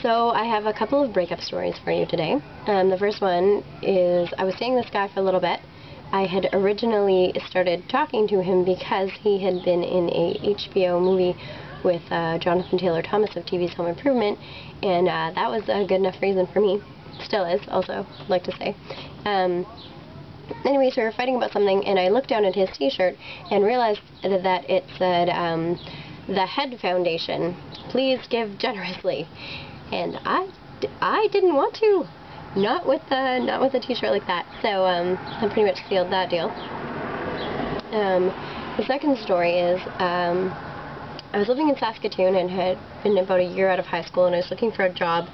So I have a couple of breakup stories for you today. The first one is I was seeing this guy for a little bit. I had originally started talking to him because he had been in a HBO movie with Jonathan Taylor Thomas of TV's Home Improvement, and that was a good enough reason for me. Still is, also, I'd like to say. Anyways, we were fighting about something, and I looked down at his t-shirt and realized that it said, "The Head Foundation, please give generously." And I didn't want to, not with a t-shirt like that. So I pretty much sealed that deal. The second story is I was living in Saskatoon and had been about a year out of high school, and I was looking for a job.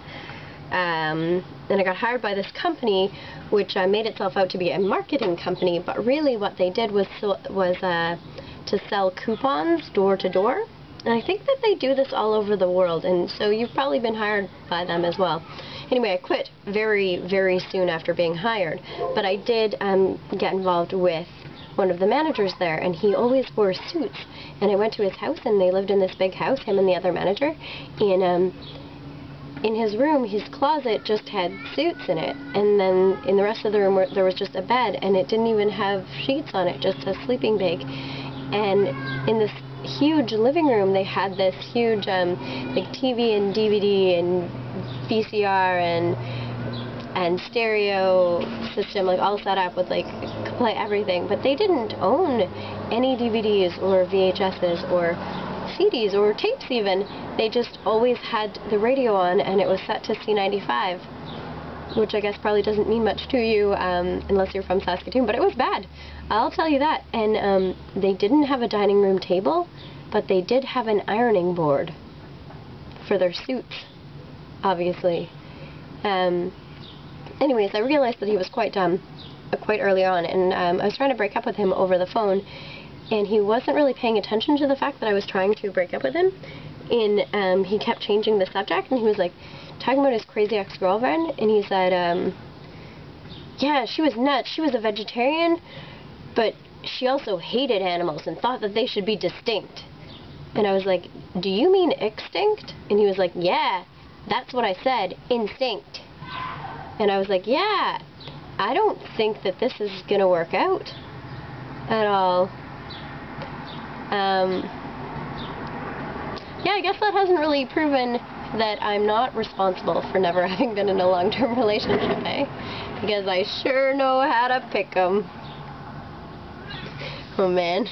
And I got hired by this company, which made itself out to be a marketing company, but really what they did was to sell coupons door to door. And I think that they do this all over the world, and so you've probably been hired by them as well. Anyway, I quit very, very soon after being hired, but I did get involved with one of the managers there, and he always wore suits. And I went to his house, and they lived in this big house, him and the other manager, and in his room, his closet just had suits in it, and then in the rest of the room there was just a bed, and it didn't even have sheets on it, just a sleeping bag. And in this huge living room, they had this huge like TV and DVD and VCR and stereo system, like all set up with like play everything, but they didn't own any DVDs or VHSs or CDs or tapes even. They just always had the radio on, and it was set to C95, which I guess probably doesn't mean much to you unless you're from Saskatoon, but it was bad, I'll tell you that. And they didn't have a dining room table, but they did have an ironing board for their suits, obviously. Anyways, I realized that he was quite dumb quite early on, and I was trying to break up with him over the phone, and he wasn't really paying attention to the fact that I was trying to break up with him. And he kept changing the subject, and he was like talking about his crazy ex-girlfriend, and he said, yeah, she was nuts, she was a vegetarian, but she also hated animals and thought that they should be distinct. And I was like, do you mean extinct? And he was like, yeah, that's what I said, instinct. And I was like, yeah, I don't think that this is gonna work out at all. Yeah, I guess that hasn't really proven that I'm not responsible for never having been in a long-term relationship, eh? Because I sure know how to pick 'em. Oh man.